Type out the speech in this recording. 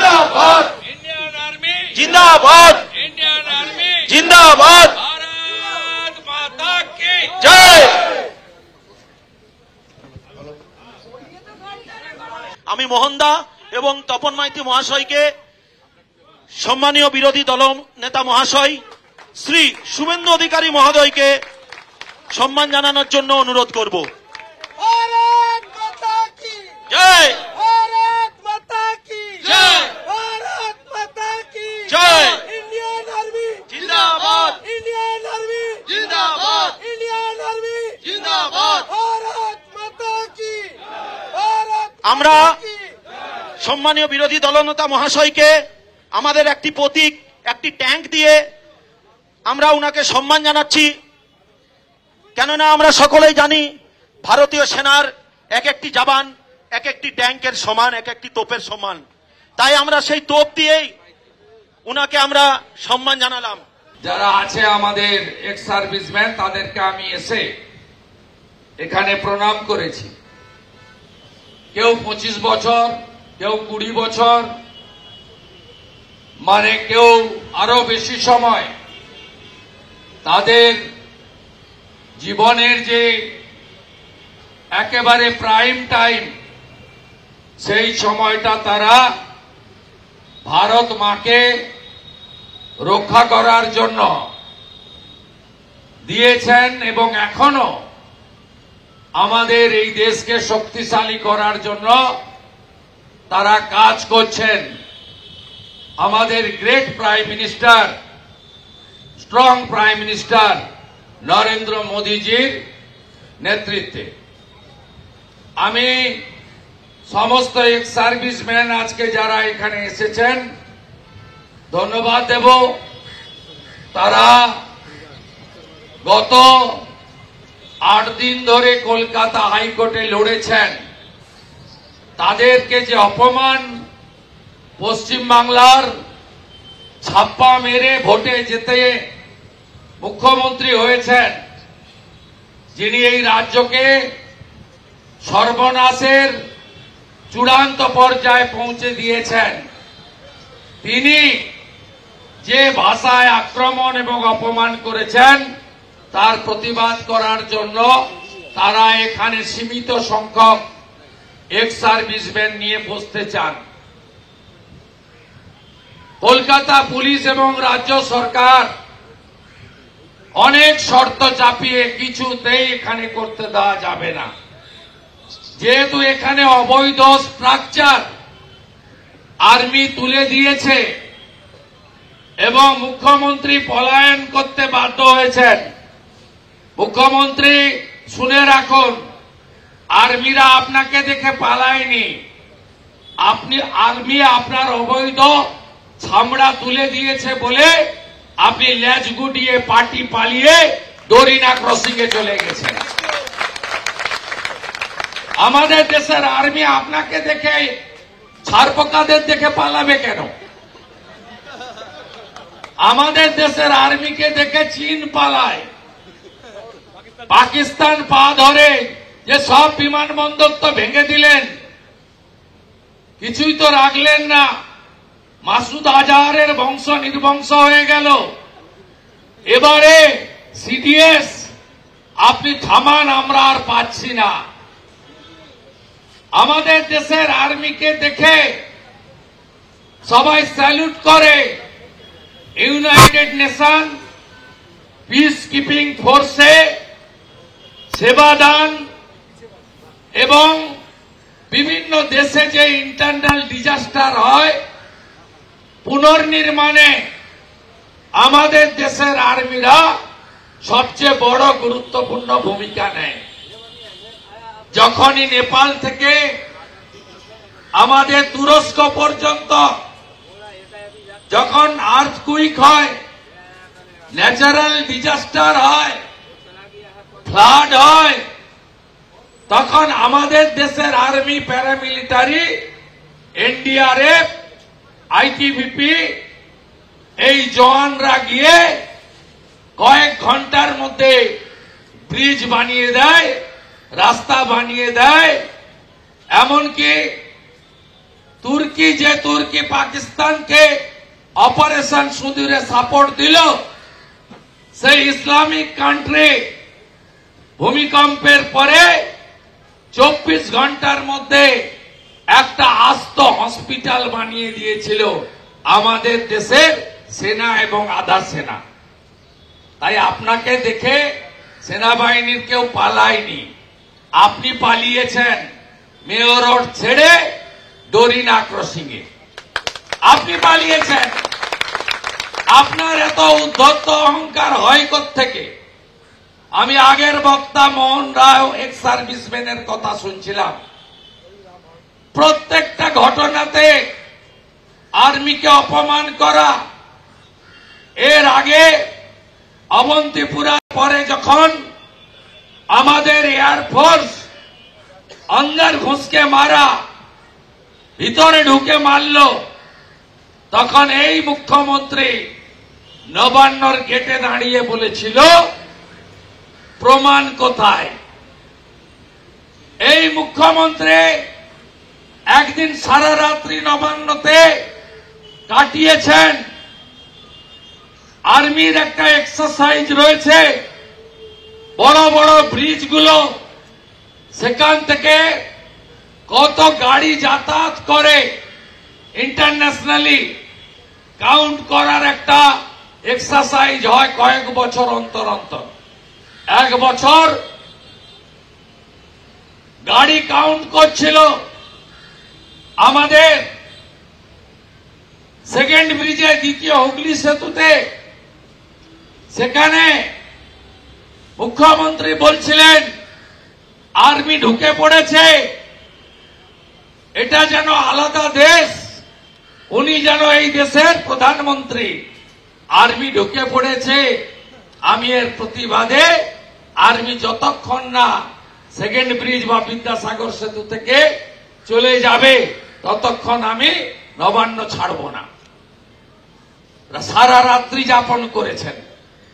जिंदाबाद जिंदाबाद जिंदाबाद भारत माता की जय। আমি মোহনদা এবং তপন মাইতি মহাশয়কে সম্মানীয় বিরোধী দল নেতা মহাশয় শ্রী শুভেন্দু অধিকারী মহোদয়কে সম্মান জানানোর জন্য অনুরোধ করব। भारत माता की জয় भारत माता की जय भारत माता की जय इंडियन आर्मी जिंदाबाद इंडियन आर्मी जिंदाबाद इंडियन आर्मी जिंदाबाद। भारत माता की भारत আমরা माता की সম্মানীয় বিরোধী দলনেতা মহাশয়কে আমাদের একটি প্রতীক একটি ট্যাঙ্ক দিয়ে আমরা উনাকে সম্মান জানাচ্ছি। কেননা আমরা সকলেই জানি ভারতীয় সেনার এক একটি জওয়ান এক একটি ট্যাঙ্কের সমান, এক একটি তোপের সমান। তাই আমরা সেই তোপ দিয়েই উনাকে আমরা সম্মান জানালাম। যারা আছে আমাদের এক্স সার্ভিসম্যান তাদেরকে আমি এসে এখানে প্রণাম করেছি। কেউ 25 বছর, কেউ 20 বছর, মানে কেউ আরো বেশি সময়। তাদের জীবনের যে একেবারে প্রাইম টাইম, সেই সময়টা তারা ভারত মাকে রক্ষা করার জন্য দিয়েছেন এবং এখনো আমাদের এই দেশকে শক্তিশালী করার জন্য তারা কাজ করছেন। আমাদের great prime minister, strong prime minister Narendra মোদীজির নেতৃত্বে। আমি সমস্ত এক্স সার্ভিসম্যান আজকে যারা এখানে এসেছেন ধন্যবাদ দেব। তারা গত 8 দিন ধরে কলকাতা হাইকোর্টে লড়েছেন। তাদেরকে যে অপমান, পশ্চিমবাংলার ছাপ্পা মেরে ভোটে জিতে মুখ্যমন্ত্রী হয়েছেন, যিনি এই রাজ্যকে সর্বনাশের চূড়ান্ত পর্যায়ে পৌঁছে দিয়েছেন, তিনি যে ভাষায় আক্রমণ এবং অপমান করেছেন তার প্রতিবাদ করার জন্য তারা এখানে সীমিত সংখ্যক এক্স সার্ভিসম্যান নিয়ে বসতে চান। কলকাতা পুলিশ এবং রাজ্য সরকার অনেক শর্ত চাপিয়ে কিছুতেই এখানে করতে দেওয়া যাবে না। যেহেতু এখানে অবৈধ স্ট্রাকচার আর্মি তুলে দিয়েছে এবং মুখ্যমন্ত্রী পলায়ন করতে বাধ্য হয়েছেন। মুখ্যমন্ত্রী শুনে রাখুন, আর্মিরা আপনাকে দেখে পালায়নি, আর্মি আপনার অবৈধ ছামড়া তুলে দিয়েছে বলে আপনি লেজ গুটিয়ে পার্টি পালিয়ে ডোরিনা ক্রসিং এ চলে গেছেন। আমাদের দেশের আর্মি আপনাকে দেখে ছারপোকাদের দেখে পালাবে কেন? আমাদের দেশের আর্মিকে দেখে চীন পালায়, পাকিস্তান পা ধরে যে সব বিমানবন্দর তো ভেঙে দিলেন, কিছুই তো রাখলেন না। মাসুদ আজহারের বংশ নির্বংশ হয়ে গেল। এবারে সিডিএস আপনি থামান, আমরা আর পাচ্ছি না। আমাদের দেশের আর্মিকে দেখে সবাই স্যালুট করে। ইউনাইটেড নেশন পিস কিপিং ফোর্সে সেবাদান এবং বিভিন্ন দেশে যে ইন্টারনাল ডিজাস্টার হয় পুনর্নির্মাণে আমাদের দেশের আর্মিরা সবচেয়ে বড় গুরুত্বপূর্ণ ভূমিকা নেয়। যখনই নেপাল থেকে আমাদের তুরস্ক পর্যন্ত যখন আর্থকুইক হয়, ন্যাচারাল ডিজাস্টার হয়, ফ্লাড হয়, তখন আমাদের দেশের আর্মি, প্যারামিলিটারি, এনডিআরএফ আইটিবিপি এই জওয়ানরা গিয়ে কয়েক ঘন্টার মধ্যে ব্রিজ বানিয়ে দেয়, রাস্তা বানিয়ে দেয়। এমনকি তুর্কি পাকিস্তানকে অপারেশন সুদূরে সাপোর্ট দিল, সেই ইসলামিক কান্ট্রি ভূমিকম্পের পরে 24 ঘন্টার মধ্যে একটা আস্ত হসপিটাল বানিয়ে দিয়েছিল আমাদের দেশের সেনা এবং আধা সেনা। তাই আপনাকে দেখে সেনাবাহিনীর কেউ পালায়নি, আপনি পালিয়েছেন মেয়র রোড ছেড়ে ডোরিনা ক্রসিং এ আপনি পালিয়েছেন। আপনার এত উদ্ধত্ত অহংকার হয় কোত্থেকে? আমি আগের বক্তা মোহন রায় এক্স সার্ভিসম্যানের কথা শুনছিলাম। প্রত্যেকটা ঘটনাতে আর্মিকে অপমান করা। এর আগে অবন্তিপুরার পরে যখন আমাদের এয়ারফোর্স অন্দর ঘুষকে মারা, ভিতরে ঢুকে মারল, তখন এই মুখ্যমন্ত্রী নবান্নর গেটে দাঁড়িয়ে বলেছিল প্রমাণ কোথায়? এই মুখ্যমন্ত্রী একদিন সারা রাত্রি নবান্নতে কাটিয়েছেন। আর্মির একটা এক্সারসাইজ রয়েছে, বড় বড় ব্রিজগুলো, সেখান থেকে কত গাড়ি যাতায়াত করে ইন্টারন্যাশনালি কাউন্ট করার একটা এক্সারসাইজ হয় কয়েক বছর অন্তর অন্তর। এক বছর গাড়ি কাউন্ট করছিল আমাদের সেকেন্ড ব্রিজে, দ্বিতীয় হুগলি সেতুতে। সেখানে মুখ্যমন্ত্রী বলছিলেন আর্মি ঢুকে পড়েছে, এটা যেন আলাদা দেশ, উনি যেন এই দেশের প্রধানমন্ত্রী। আর্মি ঢুকে পড়েছে। আমি এর প্রতিবাদে আর্মি যতক্ষণ না সেকেন্ড ব্রিজ বা বিদ্যাসাগর সেতু থেকে চলে যাবে ততক্ষণ আমি নবান্ন ছাড়ব না। সারা রাত্রি যাপন করেছেন।